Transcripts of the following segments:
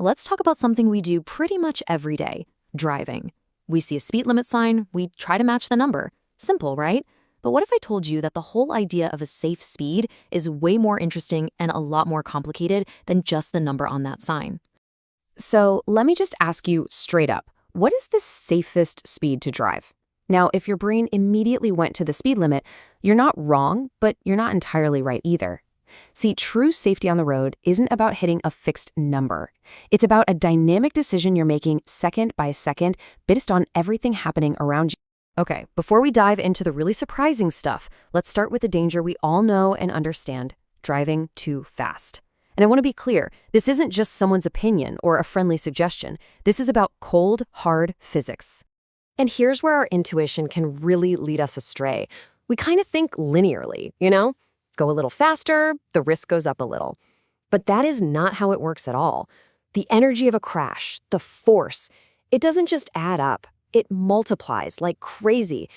let's talk about something we do pretty much every day, driving. We see a speed limit sign, we try to match the number. Simple, right? But what if I told you that the whole idea of a safe speed is way more interesting and a lot more complicated than just the number on that sign? So let me just ask you straight up, what is the safest speed to drive? Now, if your brain immediately went to the speed limit, you're not wrong, but you're not entirely right either. See, true safety on the road isn't about hitting a fixed number. It's about a dynamic decision you're making second by second based on everything happening around you. Okay, before we dive into the really surprising stuff, let's start with the danger we all know and understand, driving too fast. And I want to be clear, this isn't just someone's opinion or a friendly suggestion. This is about cold, hard physics. And here's where our intuition can really lead us astray. We kind of think linearly, Go a little faster, the risk goes up a little. But that is not how it works at all. The energy of a crash, the force, it doesn't just add up. It multiplies like crazy.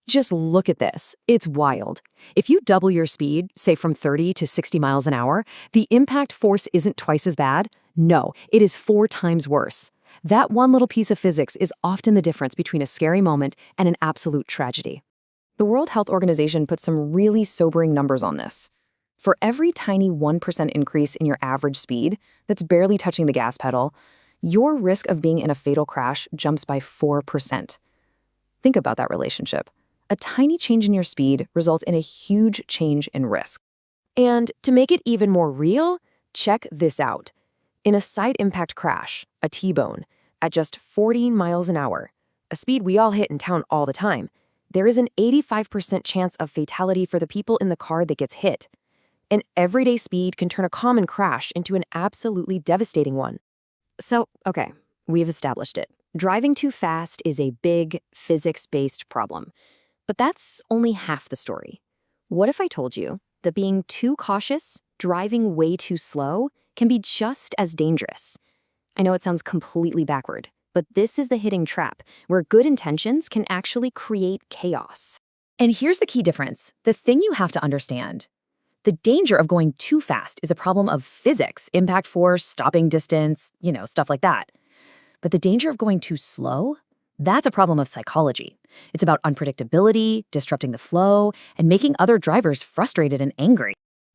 Just look at this. It's wild. If you double your speed, say from 30 to 60 miles an hour, the impact force isn't twice as bad. No, it is 4 times worse. That one little piece of physics is often the difference between a scary moment and an absolute tragedy. The World Health Organization put some really sobering numbers on this. For every tiny 1% increase in your average speed, that's barely touching the gas pedal, your risk of being in a fatal crash jumps by 4%. Think about that relationship. A tiny change in your speed results in a huge change in risk. And to make it even more real, check this out. In a side impact crash, a T-bone, at just 14 miles an hour, a speed we all hit in town all the time, there is an 85% chance of fatality for the people in the car that gets hit. An everyday speed can turn a common crash into an absolutely devastating one. So, okay, we've established it. Driving too fast is a big, physics-based problem. But that's only half the story. What if I told you that being too cautious, driving way too slow, can be just as dangerous? I know it sounds completely backward, but this is the hitting trap, where good intentions can actually create chaos. And here's the key difference, the thing you have to understand. The danger of going too fast is a problem of physics, impact force, stopping distance, stuff like that. But the danger of going too slow? That's a problem of psychology. It's about unpredictability, disrupting the flow, and making other drivers frustrated and angry.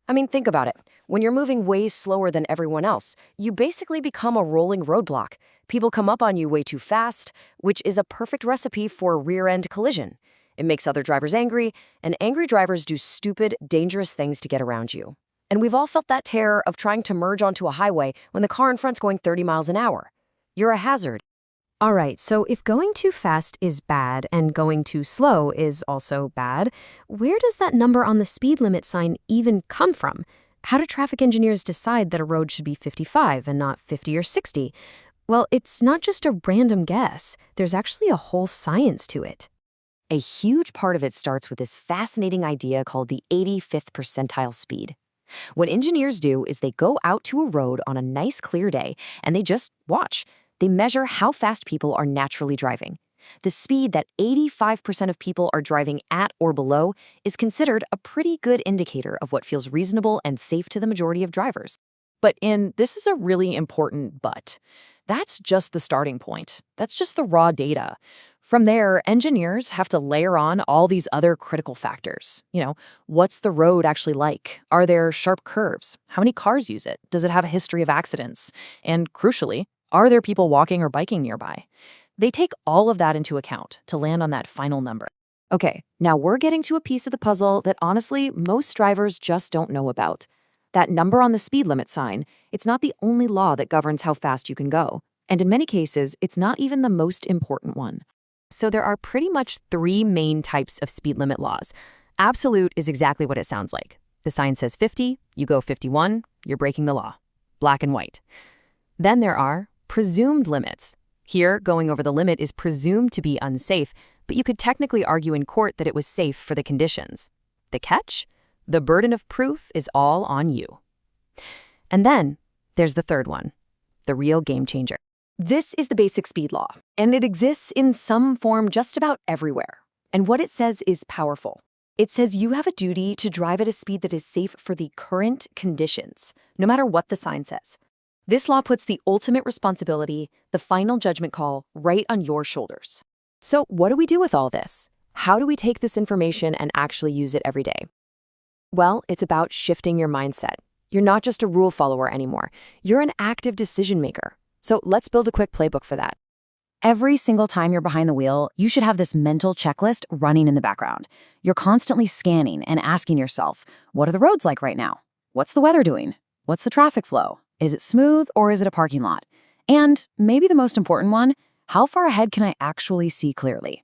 I mean, think about it. When you're moving way slower than everyone else, you basically become a rolling roadblock. People come up on you way too fast, which is a perfect recipe for a rear-end collision. It makes other drivers angry, and angry drivers do stupid, dangerous things to get around you. And we've all felt that terror of trying to merge onto a highway when the car in front's going 30 miles an hour. You're a hazard. All right, so if going too fast is bad and going too slow is also bad, where does that number on the speed limit sign even come from? How do traffic engineers decide that a road should be 55 and not 50 or 60? Well, it's not just a random guess. There's actually a whole science to it. A huge part of it starts with this fascinating idea called the 85th percentile speed. What engineers do is they go out to a road on a nice clear day and they just watch. They measure how fast people are naturally driving. The speed that 85% of people are driving at or below is considered a pretty good indicator of what feels reasonable and safe to the majority of drivers. This is a really important but. That's just the starting point. That's just the raw data. From there, engineers have to layer on all these other critical factors. What's the road actually like? Are there sharp curves? How many cars use it? Does it have a history of accidents? And crucially, are there people walking or biking nearby? They take all of that into account to land on that final number. Okay, now we're getting to a piece of the puzzle that honestly, most drivers just don't know about. That number on the speed limit sign, it's not the only law that governs how fast you can go. And in many cases, it's not even the most important one. So there are pretty much 3 main types of speed limit laws. Absolute is exactly what it sounds like. The sign says 50, you go 51, you're breaking the law. Black and white. Then there are presumed limits. Here, going over the limit is presumed to be unsafe, but you could technically argue in court that it was safe for the conditions. The catch? The burden of proof is all on you. And then there's the third one, the real game changer. This is the basic speed law, and it exists in some form just about everywhere. And what it says is powerful. It says you have a duty to drive at a speed that is safe for the current conditions, no matter what the sign says. This law puts the ultimate responsibility, the final judgment call, right on your shoulders. So what do we do with all this? How do we take this information and actually use it every day? Well, it's about shifting your mindset. You're not just a rule follower anymore. You're an active decision maker. So let's build a quick playbook for that. Every single time you're behind the wheel, you should have this mental checklist running in the background. You're constantly scanning and asking yourself, what are the roads like right now? What's the weather doing? What's the traffic flow? Is it smooth or is it a parking lot? And maybe the most important one, how far ahead can I actually see clearly?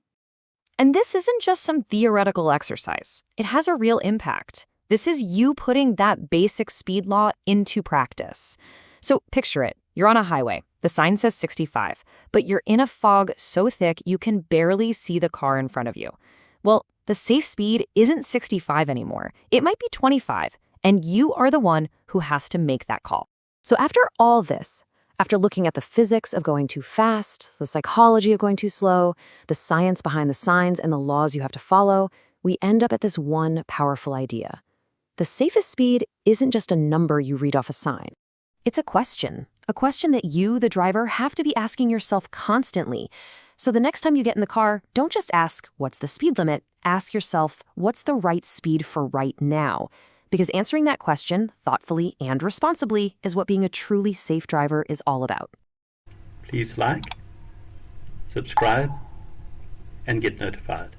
And this isn't just some theoretical exercise. It has a real impact. This is you putting that basic speed law into practice. So picture it. You're on a highway. The sign says 65, but you're in a fog so thick you can barely see the car in front of you. Well, the safe speed isn't 65 anymore. It might be 25, and you are the one who has to make that call. So after all this, after looking at the physics of going too fast, the psychology of going too slow, the science behind the signs and the laws you have to follow, we end up at this one powerful idea. The safest speed isn't just a number you read off a sign. It's a question that you, the driver, have to be asking yourself constantly. So the next time you get in the car, don't just ask, what's the speed limit? Ask yourself, what's the right speed for right now? Because answering that question thoughtfully and responsibly is what being a truly safe driver is all about. Please like, subscribe, and get notified.